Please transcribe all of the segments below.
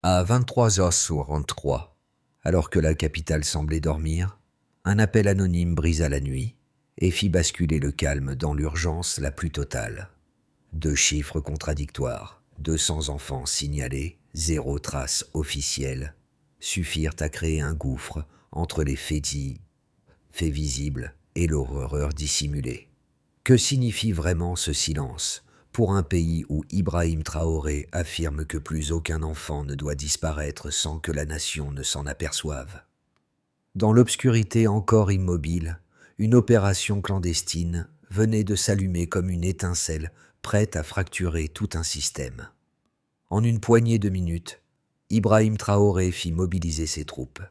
À 23h43, alors que la capitale semblait dormir, un appel anonyme brisa la nuit et fit basculer le calme dans l'urgence la plus totale. 2 chiffres contradictoires, 200 enfants signalés, 0 trace officielle, suffirent à créer un gouffre entre les faits visibles et l'horreur dissimulée. Que signifie vraiment ce silence pour un pays où Ibrahim Traoré affirme que plus aucun enfant ne doit disparaître sans que la nation ne s'en aperçoive? Dans l'obscurité encore immobile, une opération clandestine venait de s'allumer comme une étincelle prête à fracturer tout un système. En une poignée de minutes, Ibrahim Traoré fit mobiliser ses troupes.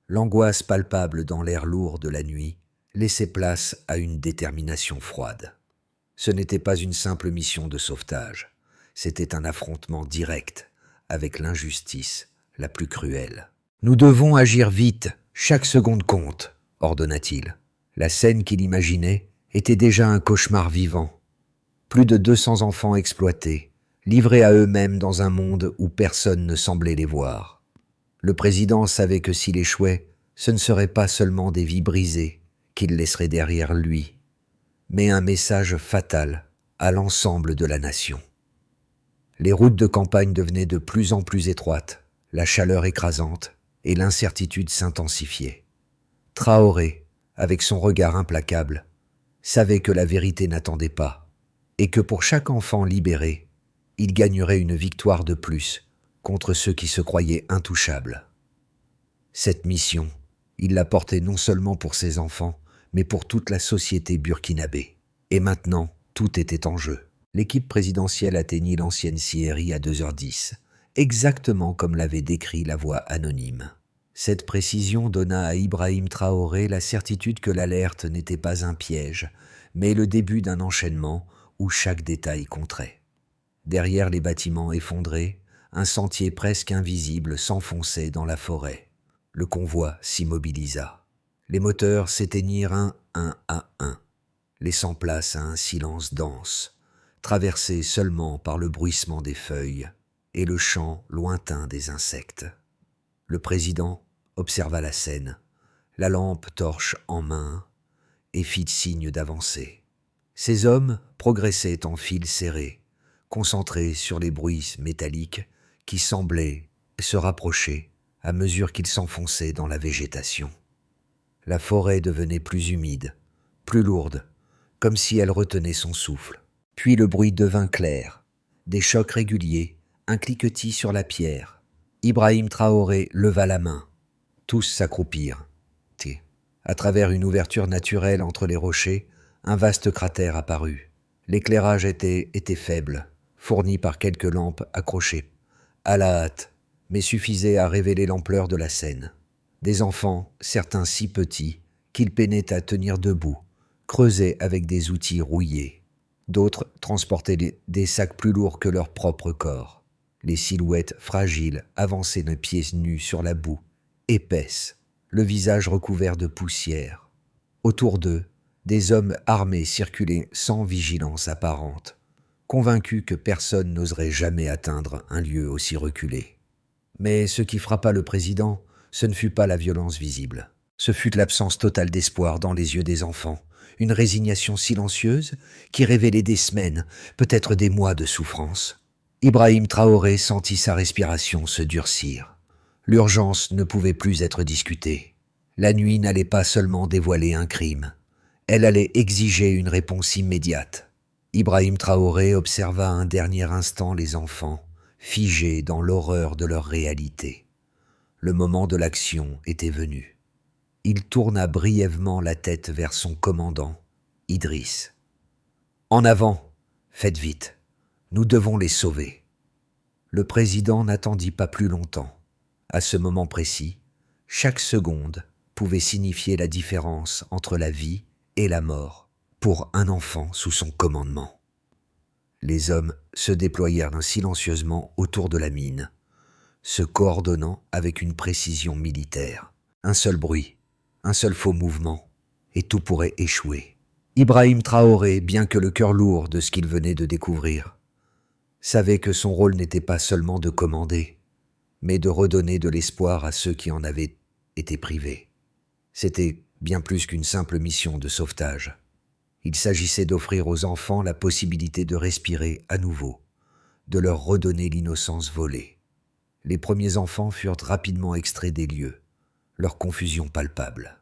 L'angoisse palpable dans l'air lourd de la nuit laissait place à une détermination froide. Ce n'était pas une simple mission de sauvetage, c'était un affrontement direct avec l'injustice la plus cruelle. « Nous devons agir vite, chaque seconde compte », ordonna-t-il. La scène qu'il imaginait était déjà un cauchemar vivant. Plus de 200 enfants exploités, livrés à eux-mêmes dans un monde où personne ne semblait les voir. Le président savait que s'il échouait, ce ne seraient pas seulement des vies brisées qu'il laisserait derrière lui, mais un message fatal à l'ensemble de la nation. Les routes de campagne devenaient de plus en plus étroites, la chaleur écrasante et l'incertitude s'intensifiaient. Traoré, avec son regard implacable, savait que la vérité n'attendait pas et que pour chaque enfant libéré, il gagnerait une victoire de plus contre ceux qui se croyaient intouchables. Cette mission, il la portait non seulement pour ses enfants, mais pour toute la société burkinabé. Et maintenant, tout était en jeu. L'équipe présidentielle atteignit l'ancienne scierie à 2h10, exactement comme l'avait décrit la voix anonyme. Cette précision donna à Ibrahim Traoré la certitude que l'alerte n'était pas un piège, mais le début d'un enchaînement où chaque détail compterait. Derrière les bâtiments effondrés, un sentier presque invisible s'enfonçait dans la forêt. Le convoi s'immobilisa. Les moteurs s'éteignirent un à un, laissant place à un silence dense, traversé seulement par le bruissement des feuilles et le chant lointain des insectes. Le président observa la scène, la lampe torche en main, et fit signe d'avancer. Ces hommes progressaient en file serré, concentrés sur les bruits métalliques qui semblaient se rapprocher à mesure qu'ils s'enfonçaient dans la végétation. La forêt devenait plus humide, plus lourde, comme si elle retenait son souffle. Puis le bruit devint clair, des chocs réguliers, un cliquetis sur la pierre. Ibrahim Traoré leva la main. Tous s'accroupirent. À travers une ouverture naturelle entre les rochers, un vaste cratère apparut. L'éclairage était faible, fourni par quelques lampes accrochées, à la hâte, mais suffisait à révéler l'ampleur de la scène. Des enfants, certains si petits, qu'ils peinaient à tenir debout, creusaient avec des outils rouillés. D'autres transportaient des sacs plus lourds que leur propre corps. Les silhouettes fragiles avançaient de pieds nus sur la boue, épaisse, le visage recouvert de poussière. Autour d'eux, des hommes armés circulaient sans vigilance apparente, convaincus que personne n'oserait jamais atteindre un lieu aussi reculé. Mais ce qui frappa le président, ce ne fut pas la violence visible. Ce fut l'absence totale d'espoir dans les yeux des enfants, une résignation silencieuse qui révélait des semaines, peut-être des mois de souffrance. Ibrahim Traoré sentit sa respiration se durcir. L'urgence ne pouvait plus être discutée. La nuit n'allait pas seulement dévoiler un crime, elle allait exiger une réponse immédiate. Ibrahim Traoré observa un dernier instant les enfants, figés dans l'horreur de leur réalité. Le moment de l'action était venu. Il tourna brièvement la tête vers son commandant, Idriss. « En avant, faites vite, nous devons les sauver. » Le président n'attendit pas plus longtemps. À ce moment précis, chaque seconde pouvait signifier la différence entre la vie et la mort pour un enfant sous son commandement. Les hommes se déployèrent silencieusement autour de la mine, se coordonnant avec une précision militaire. Un seul bruit, un seul faux mouvement, et tout pourrait échouer. Ibrahim Traoré, bien que le cœur lourd de ce qu'il venait de découvrir, savait que son rôle n'était pas seulement de commander, mais de redonner de l'espoir à ceux qui en avaient été privés. C'était bien plus qu'une simple mission de sauvetage. Il s'agissait d'offrir aux enfants la possibilité de respirer à nouveau, de leur redonner l'innocence volée. Les premiers enfants furent rapidement extraits des lieux, leur confusion palpable.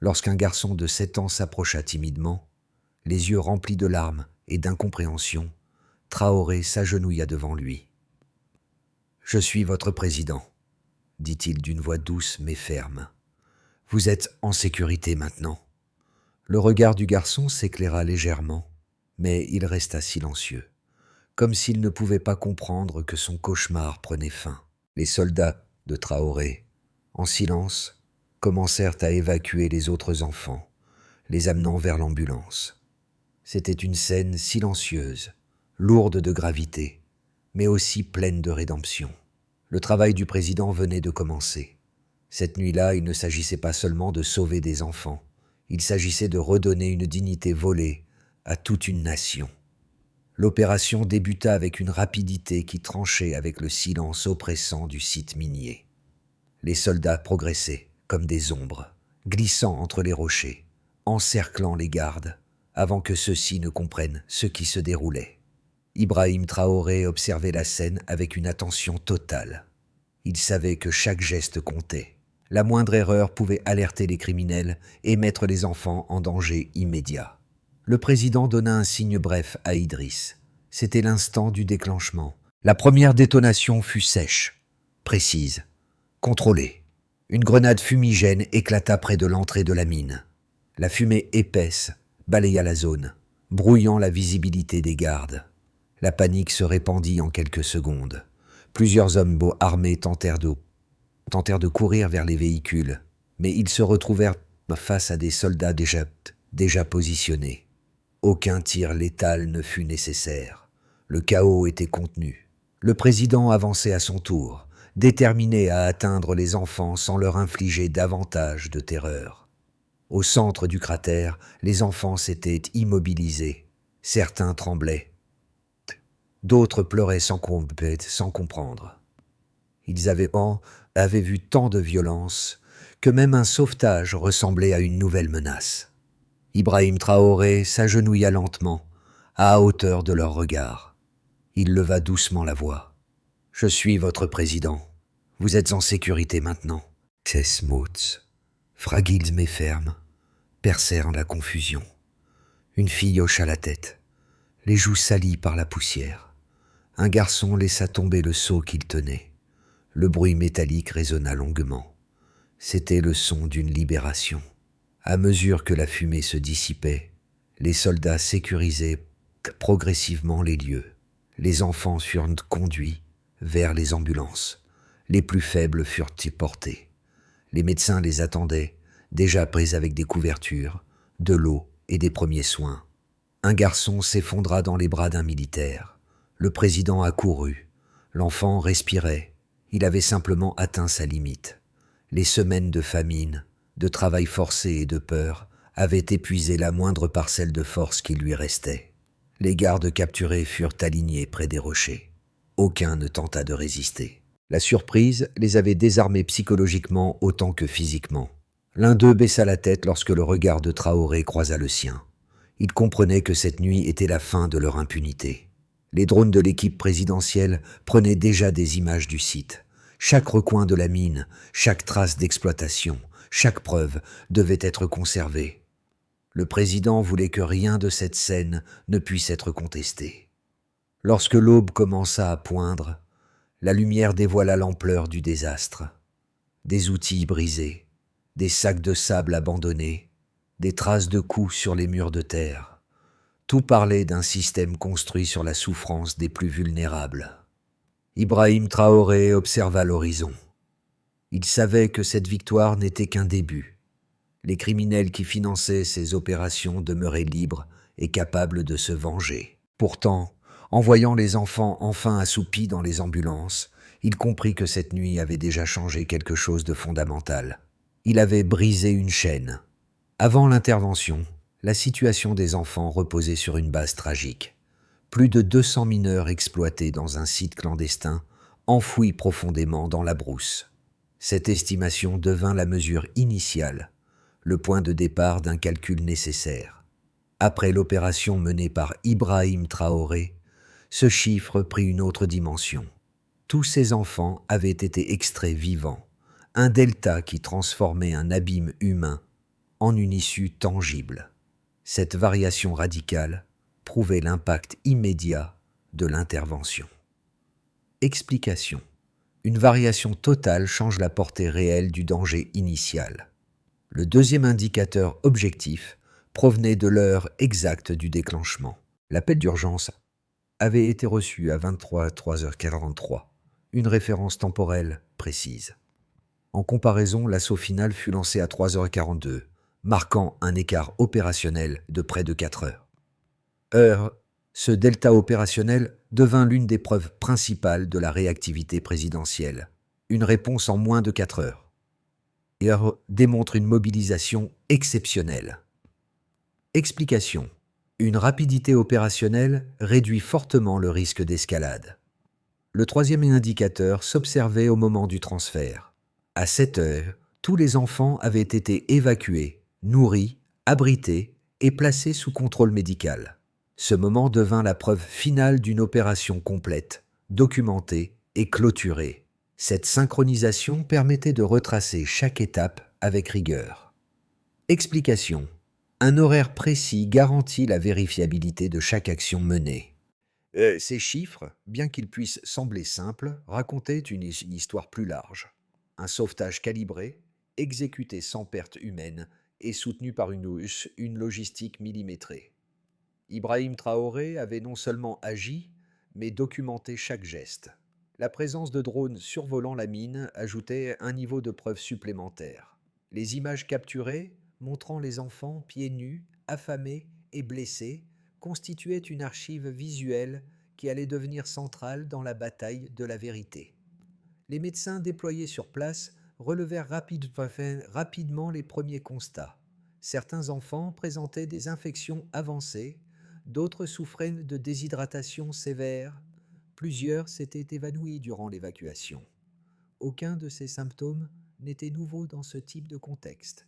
Lorsqu'un garçon de 7 ans s'approcha timidement, les yeux remplis de larmes et d'incompréhension, Traoré s'agenouilla devant lui. « Je suis votre président, » dit-il d'une voix douce mais ferme. « Vous êtes en sécurité maintenant. » Le regard du garçon s'éclaira légèrement, mais il resta silencieux, comme s'il ne pouvait pas comprendre que son cauchemar prenait fin. Les soldats de Traoré, en silence, commencèrent à évacuer les autres enfants, les amenant vers l'ambulance. C'était une scène silencieuse, lourde de gravité, mais aussi pleine de rédemption. Le travail du président venait de commencer. Cette nuit-là, il ne s'agissait pas seulement de sauver des enfants, il s'agissait de redonner une dignité volée à toute une nation. L'opération débuta avec une rapidité qui tranchait avec le silence oppressant du site minier. Les soldats progressaient comme des ombres, glissant entre les rochers, encerclant les gardes, avant que ceux-ci ne comprennent ce qui se déroulait. Ibrahim Traoré observait la scène avec une attention totale. Il savait que chaque geste comptait. La moindre erreur pouvait alerter les criminels et mettre les enfants en danger immédiat. Le président donna un signe bref à Idriss. C'était l'instant du déclenchement. La première détonation fut sèche, précise, contrôlée. Une grenade fumigène éclata près de l'entrée de la mine. La fumée épaisse balaya la zone, brouillant la visibilité des gardes. La panique se répandit en quelques secondes. Plusieurs hommes armés tentèrent de courir vers les véhicules, mais ils se retrouvèrent face à des soldats déjà positionnés. Aucun tir létal ne fut nécessaire. Le chaos était contenu. Le président avançait à son tour, déterminé à atteindre les enfants sans leur infliger davantage de terreur. Au centre du cratère, les enfants s'étaient immobilisés. Certains tremblaient. D'autres pleuraient sans comprendre. Ils avaient vu tant de violence que même un sauvetage ressemblait à une nouvelle menace. Ibrahim Traoré s'agenouilla lentement, à hauteur de leur regard. Il leva doucement la voix. « Je suis votre président. Vous êtes en sécurité maintenant. » Ces mots, fragiles mais fermes, percèrent la confusion. Une fille hocha la tête, les joues salies par la poussière. Un garçon laissa tomber le seau qu'il tenait. Le bruit métallique résonna longuement. C'était le son d'une libération. À mesure que la fumée se dissipait, les soldats sécurisaient progressivement les lieux. Les enfants furent conduits vers les ambulances. Les plus faibles furent portés. Les médecins les attendaient, déjà pris avec des couvertures, de l'eau et des premiers soins. Un garçon s'effondra dans les bras d'un militaire. Le président accourut. L'enfant respirait. Il avait simplement atteint sa limite. Les semaines de famine, de travail forcé et de peur avaient épuisé la moindre parcelle de force qui lui restait. Les gardes capturés furent alignés près des rochers. Aucun ne tenta de résister. La surprise les avait désarmés psychologiquement autant que physiquement. L'un d'eux baissa la tête lorsque le regard de Traoré croisa le sien. Il comprenait que cette nuit était la fin de leur impunité. Les drones de l'équipe présidentielle prenaient déjà des images du site. Chaque recoin de la mine, chaque trace d'exploitation, chaque preuve devait être conservée. Le président voulait que rien de cette scène ne puisse être contesté. Lorsque l'aube commença à poindre, la lumière dévoila l'ampleur du désastre. Des outils brisés, des sacs de sable abandonnés, des traces de coups sur les murs de terre. Tout parlait d'un système construit sur la souffrance des plus vulnérables. Ibrahim Traoré observa l'horizon. Il savait que cette victoire n'était qu'un début. Les criminels qui finançaient ces opérations demeuraient libres et capables de se venger. Pourtant, en voyant les enfants enfin assoupis dans les ambulances, il comprit que cette nuit avait déjà changé quelque chose de fondamental. Il avait brisé une chaîne. Avant l'intervention, la situation des enfants reposait sur une base tragique. Plus de 200 mineurs exploités dans un site clandestin enfouis profondément dans la brousse. Cette estimation devint la mesure initiale, le point de départ d'un calcul nécessaire. Après l'opération menée par Ibrahim Traoré, ce chiffre prit une autre dimension. Tous ces enfants avaient été extraits vivants, un delta qui transformait un abîme humain en une issue tangible. Cette variation radicale prouvait l'impact immédiat de l'intervention. Explication. Une variation totale change la portée réelle du danger initial. Le deuxième indicateur objectif provenait de l'heure exacte du déclenchement. L'appel d'urgence avait été reçu à 23h43, une référence temporelle précise. En comparaison, l'assaut final fut lancé à 3h42, marquant un écart opérationnel de près de 4 heures. Ce delta opérationnel devint l'une des preuves principales de la réactivité présidentielle. Une réponse en moins de 4 heures. Et démontre une mobilisation exceptionnelle. Explication. Une rapidité opérationnelle réduit fortement le risque d'escalade. Le troisième indicateur s'observait au moment du transfert. À 7 heures, tous les enfants avaient été évacués, nourris, abrités et placés sous contrôle médical. Ce moment devint la preuve finale d'une opération complète, documentée et clôturée. Cette synchronisation permettait de retracer chaque étape avec rigueur. Explication. Un horaire précis garantit la vérifiabilité de chaque action menée. Ces chiffres, bien qu'ils puissent sembler simples, racontaient une histoire plus large. Un sauvetage calibré, exécuté sans perte humaine et soutenu par une logistique millimétrée. Ibrahim Traoré avait non seulement agi, mais documenté chaque geste. La présence de drones survolant la mine ajoutait un niveau de preuve supplémentaire. Les images capturées, montrant les enfants pieds nus, affamés et blessés, constituaient une archive visuelle qui allait devenir centrale dans la bataille de la vérité. Les médecins déployés sur place relevèrent rapidement les premiers constats. Certains enfants présentaient des infections avancées, d'autres souffraient de déshydratation sévère. Plusieurs s'étaient évanouis durant l'évacuation. Aucun de ces symptômes n'était nouveau dans ce type de contexte,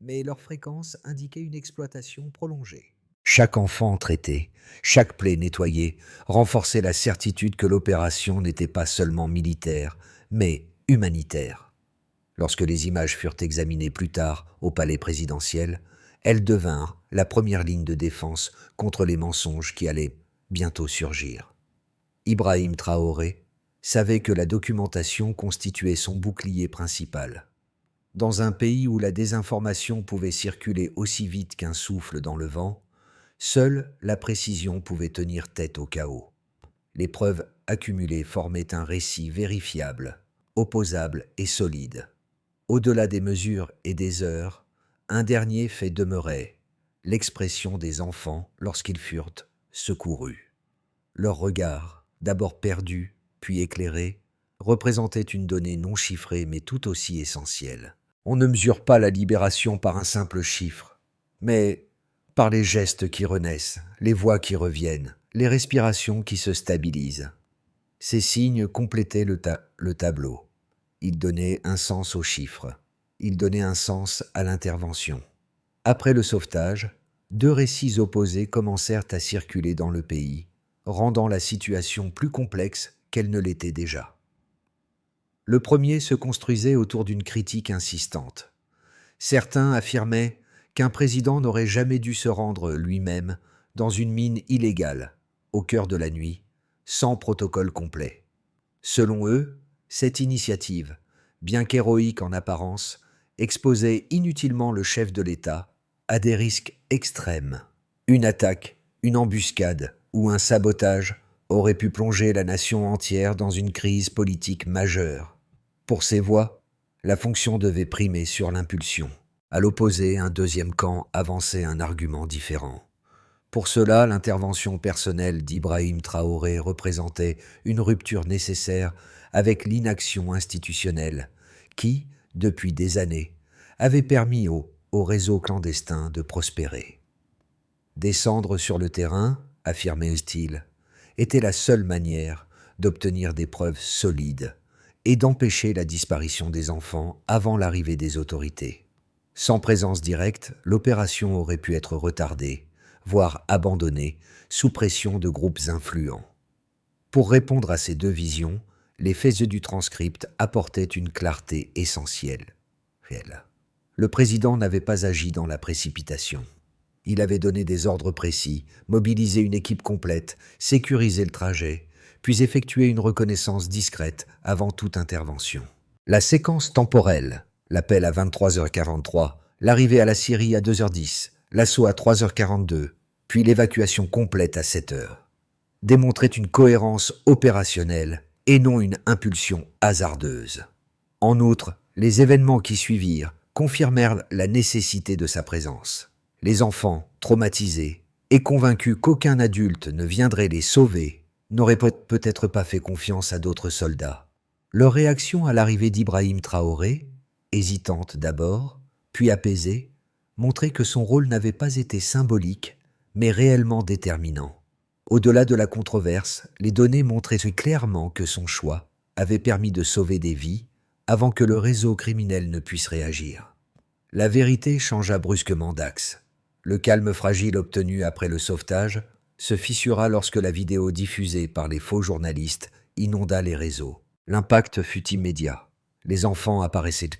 mais leur fréquence indiquait une exploitation prolongée. Chaque enfant traité, chaque plaie nettoyée, renforçait la certitude que l'opération n'était pas seulement militaire, mais humanitaire. Lorsque les images furent examinées plus tard au palais présidentiel, elles devinrent la première ligne de défense contre les mensonges qui allaient bientôt surgir. Ibrahim Traoré savait que la documentation constituait son bouclier principal. Dans un pays où la désinformation pouvait circuler aussi vite qu'un souffle dans le vent, seule la précision pouvait tenir tête au chaos. Les preuves accumulées formaient un récit vérifiable, opposable et solide. Au-delà des mesures et des heures, un dernier fait demeurait, l'expression des enfants lorsqu'ils furent secourus. Leur regard, d'abord perdu, puis éclairé, représentait une donnée non chiffrée mais tout aussi essentielle. On ne mesure pas la libération par un simple chiffre, mais par les gestes qui renaissent, les voix qui reviennent, les respirations qui se stabilisent. Ces signes complétaient le tableau. Ils donnaient un sens aux chiffres. Ils donnaient un sens à l'intervention. Après le sauvetage, 2 récits opposés commencèrent à circuler dans le pays, rendant la situation plus complexe qu'elle ne l'était déjà. Le premier se construisait autour d'une critique insistante. Certains affirmaient qu'un président n'aurait jamais dû se rendre lui-même dans une mine illégale, au cœur de la nuit, sans protocole complet. Selon eux, cette initiative, bien qu'héroïque en apparence, exposait inutilement le chef de l'État à des risques extrêmes. Une attaque, une embuscade ou un sabotage aurait pu plonger la nation entière dans une crise politique majeure. Pour ces voix, la fonction devait primer sur l'impulsion. À l'opposé, un deuxième camp avançait un argument différent. Pour cela, l'intervention personnelle d'Ibrahim Traoré représentait une rupture nécessaire avec l'inaction institutionnelle qui, depuis des années, avait permis au réseau clandestin de prospérer. Descendre sur le terrain, affirmait-il, était la seule manière d'obtenir des preuves solides et d'empêcher la disparition des enfants avant l'arrivée des autorités. Sans présence directe, l'opération aurait pu être retardée, voire abandonnée, sous pression de groupes influents. Pour répondre à ces deux visions, les faits du transcript apportaient une clarté essentielle. Le président n'avait pas agi dans la précipitation. Il avait donné des ordres précis, mobilisé une équipe complète, sécurisé le trajet, puis effectué une reconnaissance discrète avant toute intervention. La séquence temporelle, l'appel à 23h43, l'arrivée à la Syrie à 2h10, l'assaut à 3h42, puis l'évacuation complète à 7h, démontrait une cohérence opérationnelle et non une impulsion hasardeuse. En outre, les événements qui suivirent confirmèrent la nécessité de sa présence. Les enfants, traumatisés et convaincus qu'aucun adulte ne viendrait les sauver, n'auraient peut-être pas fait confiance à d'autres soldats. Leur réaction à l'arrivée d'Ibrahim Traoré, hésitante d'abord, puis apaisée, montrait que son rôle n'avait pas été symbolique, mais réellement déterminant. Au-delà de la controverse, les données montraient clairement que son choix avait permis de sauver des vies avant que le réseau criminel ne puisse réagir. La vérité changea brusquement d'axe. Le calme fragile obtenu après le sauvetage se fissura lorsque la vidéo diffusée par les faux journalistes inonda les réseaux. L'impact fut immédiat. Les enfants apparaissaient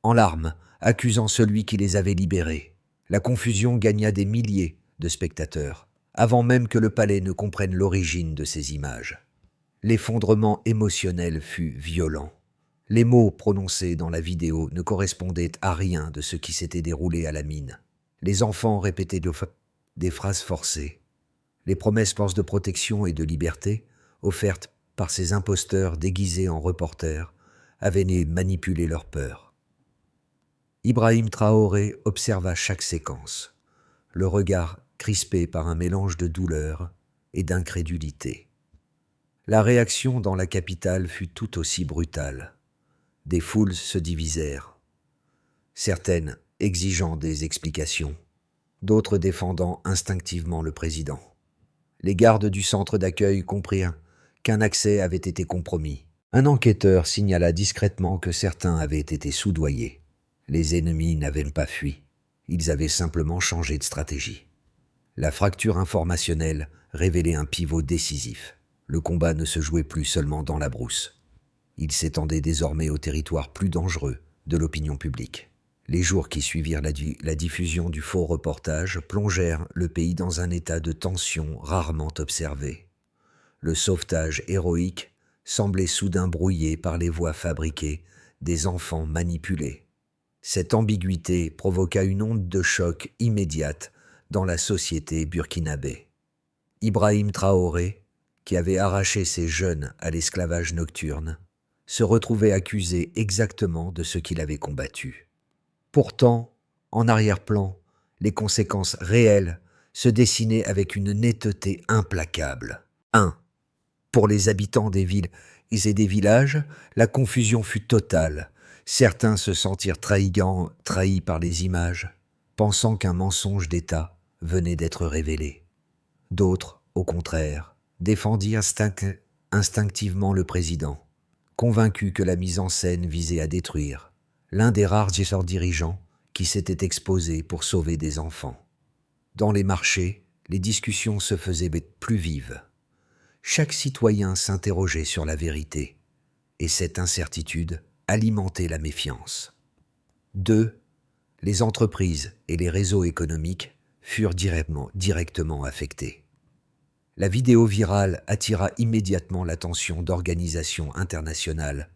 en larmes, accusant celui qui les avait libérés. La confusion gagna des milliers de spectateurs, avant même que le palais ne comprenne l'origine de ces images. L'effondrement émotionnel fut violent. Les mots prononcés dans la vidéo ne correspondaient à rien de ce qui s'était déroulé à la mine. Les enfants répétaient des phrases forcées. Les promesses de protection et de liberté, offertes par ces imposteurs déguisés en reporters, avaient manipulé leur peur. Ibrahim Traoré observa chaque séquence, le regard crispé par un mélange de douleur et d'incrédulité. La réaction dans la capitale fut tout aussi brutale. Des foules se divisèrent, certaines exigeant des explications, d'autres défendant instinctivement le président. Les gardes du centre d'accueil comprirent qu'un accès avait été compromis. Un enquêteur signala discrètement que certains avaient été soudoyés. Les ennemis n'avaient pas fui, ils avaient simplement changé de stratégie. La fracture informationnelle révélait un pivot décisif. Le combat ne se jouait plus seulement dans la brousse. Il s'étendait désormais au territoire plus dangereux de l'opinion publique. Les jours qui suivirent la diffusion du faux reportage plongèrent le pays dans un état de tension rarement observé. Le sauvetage héroïque semblait soudain brouillé par les voix fabriquées des enfants manipulés. Cette ambiguïté provoqua une onde de choc immédiate dans la société burkinabé. Ibrahim Traoré, qui avait arraché ses jeunes à l'esclavage nocturne, se retrouvait accusé exactement de ce qu'il avait combattu. Pourtant, en arrière-plan, les conséquences réelles se dessinaient avec une netteté implacable. 1. Pour les habitants des villes et des villages, la confusion fut totale. Certains se sentirent trahis par les images, pensant qu'un mensonge d'État venait d'être révélé. D'autres, au contraire, défendirent instinctivement le président, convaincus que la mise en scène visait à détruire l'un des rares dirigeants qui s'était exposé pour sauver des enfants. Dans les marchés, les discussions se faisaient plus vives. Chaque citoyen s'interrogeait sur la vérité, et cette incertitude alimentait la méfiance. 2. Les entreprises et les réseaux économiques furent directement affectés. La vidéo virale attira immédiatement l'attention d'organisations internationales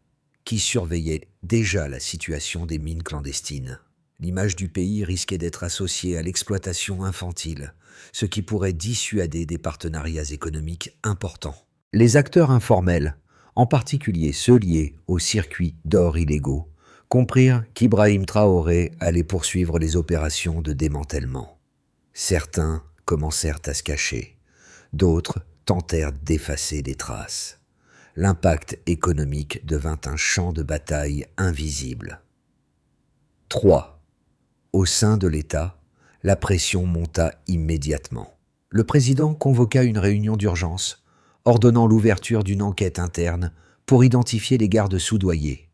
qui surveillaient déjà la situation des mines clandestines. L'image du pays risquait d'être associée à l'exploitation infantile, ce qui pourrait dissuader des partenariats économiques importants. Les acteurs informels, en particulier ceux liés aux circuits d'or illégaux, comprirent qu'Ibrahim Traoré allait poursuivre les opérations de démantèlement. Certains commencèrent à se cacher, d'autres tentèrent d'effacer des traces. L'impact économique devint un champ de bataille invisible. 3. Au sein de l'État, la pression monta immédiatement. Le président convoqua une réunion d'urgence, ordonnant l'ouverture d'une enquête interne pour identifier les gardes soudoyés.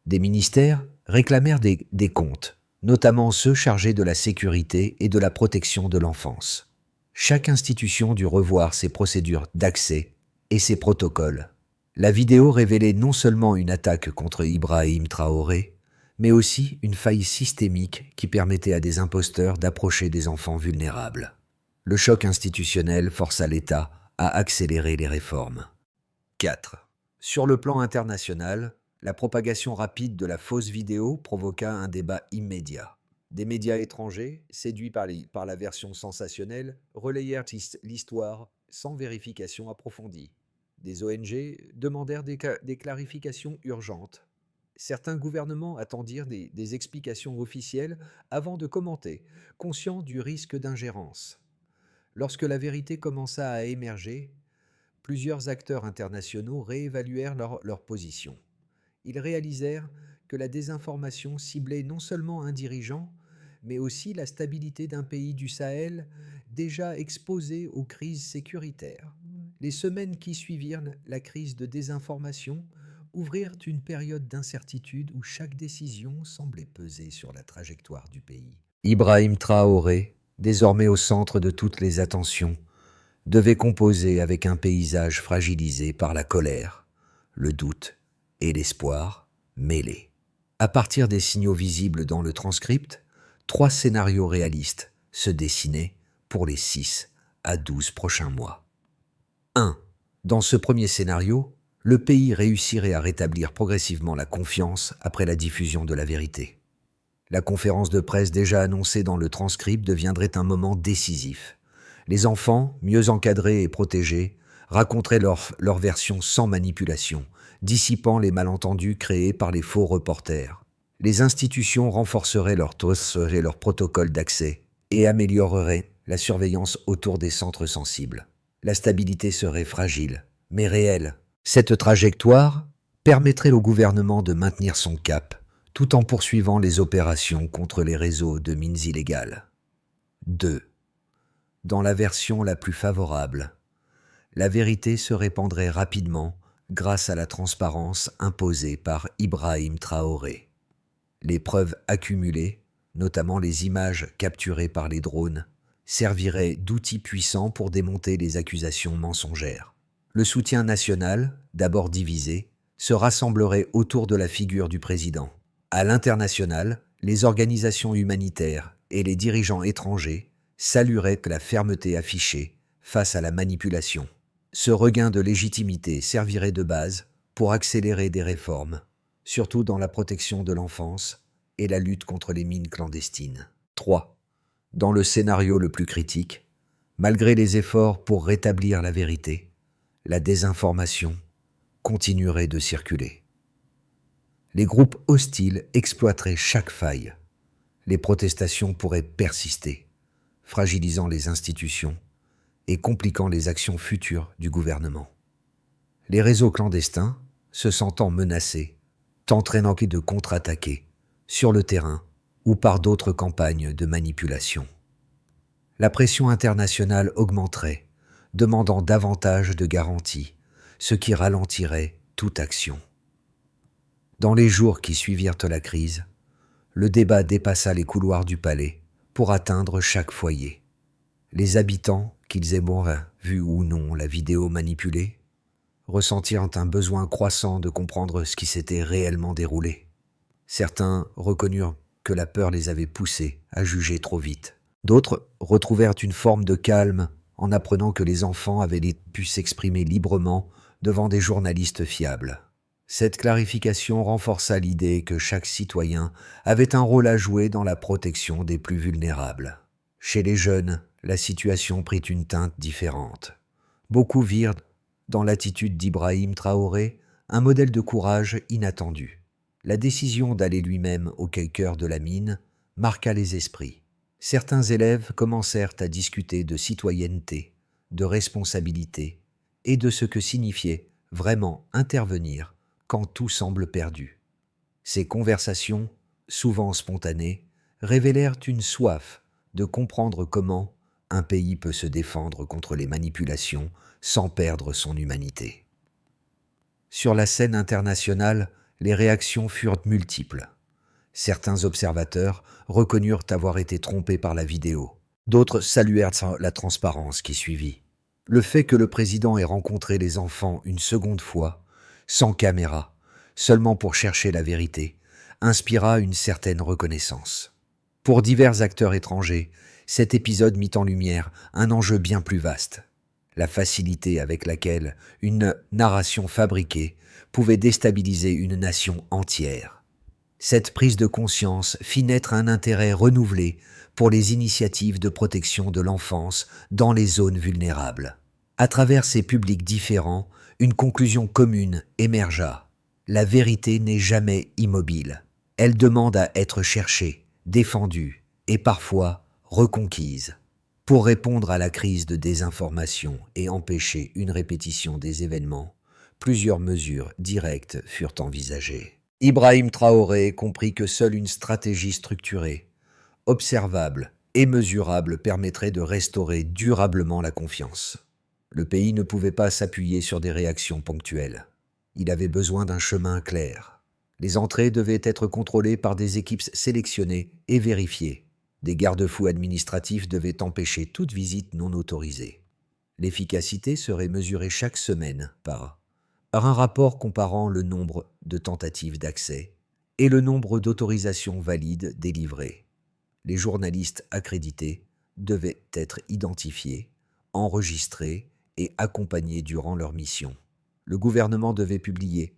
Des ministères réclamèrent des comptes, notamment ceux chargés de la sécurité et de la protection de l'enfance. Chaque institution dut revoir ses procédures d'accès et ses protocoles. La vidéo révélait non seulement une attaque contre Ibrahim Traoré, mais aussi une faille systémique qui permettait à des imposteurs d'approcher des enfants vulnérables. Le choc institutionnel força l'État à accélérer les réformes. 4. Sur le plan international, la propagation rapide de la fausse vidéo provoqua un débat immédiat. Des médias étrangers, séduits par la version sensationnelle, relayèrent l'histoire sans vérification approfondie. Des ONG demandèrent des clarifications urgentes. Certains gouvernements attendirent des explications officielles avant de commenter, conscients du risque d'ingérence. Lorsque la vérité commença à émerger, plusieurs acteurs internationaux réévaluèrent leur position. Ils réalisèrent que la désinformation ciblait non seulement un dirigeant, mais aussi la stabilité d'un pays du Sahel déjà exposé aux crises sécuritaires. Les semaines qui suivirent la crise de désinformation ouvrirent une période d'incertitude où chaque décision semblait peser sur la trajectoire du pays. Ibrahim Traoré, désormais au centre de toutes les attentions, devait composer avec un paysage fragilisé par la colère, le doute et l'espoir mêlés. À partir des signaux visibles dans le transcript, 3 scénarios réalistes se dessinaient pour les 6 à 12 prochains mois. 1. Dans ce premier scénario, le pays réussirait à rétablir progressivement la confiance après la diffusion de la vérité. La conférence de presse déjà annoncée dans le transcript deviendrait un moment décisif. Les enfants, mieux encadrés et protégés, raconteraient leur version sans manipulation, dissipant les malentendus créés par les faux reporters. Les institutions renforceraient leur protocole d'accès et amélioreraient la surveillance autour des centres sensibles. La stabilité serait fragile, mais réelle. Cette trajectoire permettrait au gouvernement de maintenir son cap, tout en poursuivant les opérations contre les réseaux de mines illégales. 2. Dans la version la plus favorable, la vérité se répandrait rapidement grâce à la transparence imposée par Ibrahim Traoré. Les preuves accumulées, notamment les images capturées par les drones, serviraient d'outils puissants pour démonter les accusations mensongères. Le soutien national, d'abord divisé, se rassemblerait autour de la figure du président. À l'international, les organisations humanitaires et les dirigeants étrangers salueraient la fermeté affichée face à la manipulation. Ce regain de légitimité servirait de base pour accélérer des réformes, surtout dans la protection de l'enfance et la lutte contre les mines clandestines. 3. Dans le scénario le plus critique, malgré les efforts pour rétablir la vérité, la désinformation continuerait de circuler. Les groupes hostiles exploiteraient chaque faille. Les protestations pourraient persister, fragilisant les institutions et compliquant les actions futures du gouvernement. Les réseaux clandestins, se sentant menacés, tenteraient de contre-attaquer, sur le terrain ou par d'autres campagnes de manipulation. La pression internationale augmenterait, demandant davantage de garanties, ce qui ralentirait toute action. Dans les jours qui suivirent la crise, le débat dépassa les couloirs du palais pour atteindre chaque foyer. Les habitants, qu'ils aient vu ou non la vidéo manipulée, ressentirent un besoin croissant de comprendre ce qui s'était réellement déroulé. Certains reconnurent que la peur les avait poussés à juger trop vite. D'autres retrouvèrent une forme de calme en apprenant que les enfants avaient pu s'exprimer librement devant des journalistes fiables. Cette clarification renforça l'idée que chaque citoyen avait un rôle à jouer dans la protection des plus vulnérables. Chez les jeunes, la situation prit une teinte différente. Beaucoup virent dans l'attitude d'Ibrahim Traoré un modèle de courage inattendu. La décision d'aller lui-même au cœur de la mine marqua les esprits. Certains élèves commencèrent à discuter de citoyenneté, de responsabilité et de ce que signifiait vraiment intervenir quand tout semble perdu. Ces conversations, souvent spontanées, révélèrent une soif de comprendre comment, un pays peut se défendre contre les manipulations sans perdre son humanité. Sur la scène internationale, les réactions furent multiples. Certains observateurs reconnurent avoir été trompés par la vidéo. D'autres saluèrent la transparence qui suivit. Le fait que le président ait rencontré les enfants une seconde fois, sans caméra, seulement pour chercher la vérité, inspira une certaine reconnaissance. Pour divers acteurs étrangers, cet épisode mit en lumière un enjeu bien plus vaste. La facilité avec laquelle une narration fabriquée pouvait déstabiliser une nation entière. Cette prise de conscience fit naître un intérêt renouvelé pour les initiatives de protection de l'enfance dans les zones vulnérables. À travers ces publics différents, une conclusion commune émergea. La vérité n'est jamais immobile. Elle demande à être cherchée, défendue et parfois reconquise. Pour répondre à la crise de désinformation et empêcher une répétition des événements, plusieurs mesures directes furent envisagées. Ibrahim Traoré comprit que seule une stratégie structurée, observable et mesurable permettrait de restaurer durablement la confiance. Le pays ne pouvait pas s'appuyer sur des réactions ponctuelles. Il avait besoin d'un chemin clair. Les entrées devaient être contrôlées par des équipes sélectionnées et vérifiées. Des garde-fous administratifs devaient empêcher toute visite non autorisée. L'efficacité serait mesurée chaque semaine par un rapport comparant le nombre de tentatives d'accès et le nombre d'autorisations valides délivrées. Les journalistes accrédités devaient être identifiés, enregistrés et accompagnés durant leur mission. Le gouvernement devait publier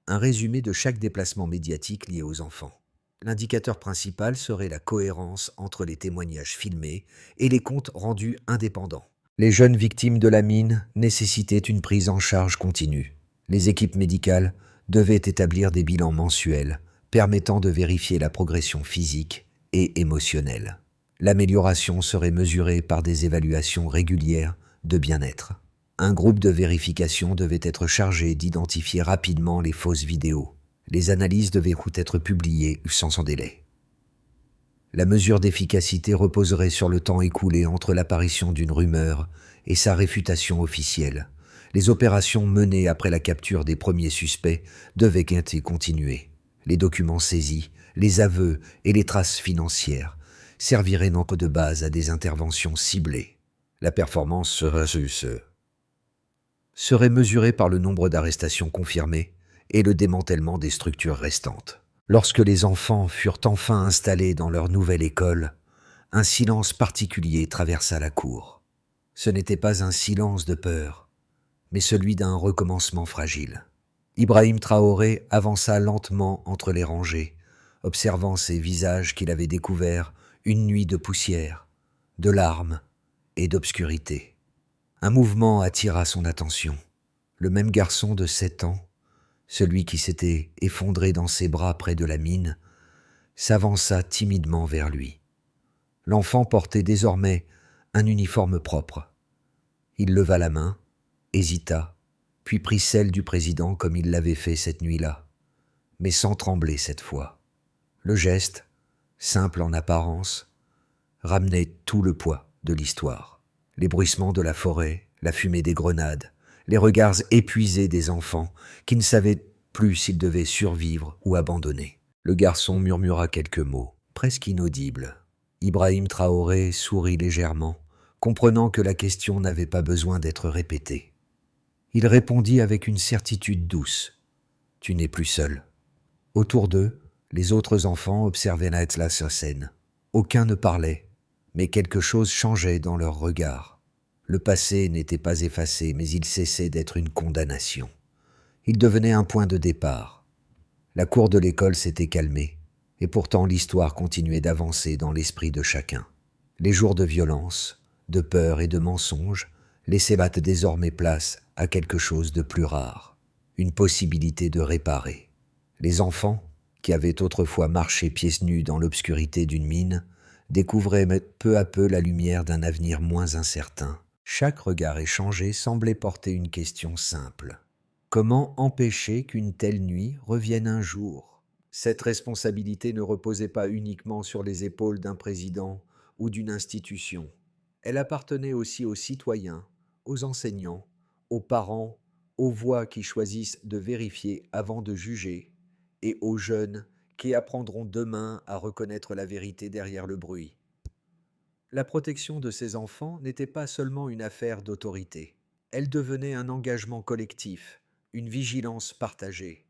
un résumé de chaque déplacement médiatique lié aux enfants. L'indicateur principal serait la cohérence entre les témoignages filmés et les comptes rendus indépendants. Les jeunes victimes de la mine nécessitaient une prise en charge continue. Les équipes médicales devaient établir des bilans mensuels permettant de vérifier la progression physique et émotionnelle. L'amélioration serait mesurée par des évaluations régulières de bien-être. Un groupe de vérification devait être chargé d'identifier rapidement les fausses vidéos. Les analyses devaient être publiées sans délai. La mesure d'efficacité reposerait sur le temps écoulé entre l'apparition d'une rumeur et sa réfutation officielle. Les opérations menées après la capture des premiers suspects devaient être continuées. Les documents saisis, les aveux et les traces financières serviraient donc de base à des interventions ciblées. La performance serait mesurée par le nombre d'arrestations confirmées et le démantèlement des structures restantes. Lorsque les enfants furent enfin installés dans leur nouvelle école, un silence particulier traversa la cour. Ce n'était pas un silence de peur, mais celui d'un recommencement fragile. Ibrahim Traoré avança lentement entre les rangées, observant ces visages qu'il avait découverts une nuit de poussière, de larmes et d'obscurité. Un mouvement attira son attention. Le même garçon de 7 ans, celui qui s'était effondré dans ses bras près de la mine, s'avança timidement vers lui. L'enfant portait désormais un uniforme propre. Il leva la main, hésita, puis prit celle du président comme il l'avait fait cette nuit-là, mais sans trembler cette fois. Le geste, simple en apparence, ramenait tout le poids de l'histoire. Les bruissements de la forêt, la fumée des grenades, les regards épuisés des enfants qui ne savaient plus s'ils devaient survivre ou abandonner. Le garçon murmura quelques mots, presque inaudibles. Ibrahim Traoré sourit légèrement, comprenant que la question n'avait pas besoin d'être répétée. Il répondit avec une certitude douce. « Tu n'es plus seul. » Autour d'eux, les autres enfants observaient la scène. Aucun ne parlait, mais quelque chose changeait dans leur regard. Le passé n'était pas effacé, mais il cessait d'être une condamnation. Il devenait un point de départ. La cour de l'école s'était calmée, et pourtant l'histoire continuait d'avancer dans l'esprit de chacun. Les jours de violence, de peur et de mensonges laissaient désormais place à quelque chose de plus rare, une possibilité de réparer. Les enfants, qui avaient autrefois marché pieds nus dans l'obscurité d'une mine, découvraient peu à peu la lumière d'un avenir moins incertain. Chaque regard échangé semblait porter une question simple. Comment empêcher qu'une telle nuit revienne un jour ? Cette responsabilité ne reposait pas uniquement sur les épaules d'un président ou d'une institution. Elle appartenait aussi aux citoyens, aux enseignants, aux parents, aux voix qui choisissent de vérifier avant de juger, et aux jeunes qui apprendront demain à reconnaître la vérité derrière le bruit. La protection de ces enfants n'était pas seulement une affaire d'autorité. Elle devenait un engagement collectif, une vigilance partagée.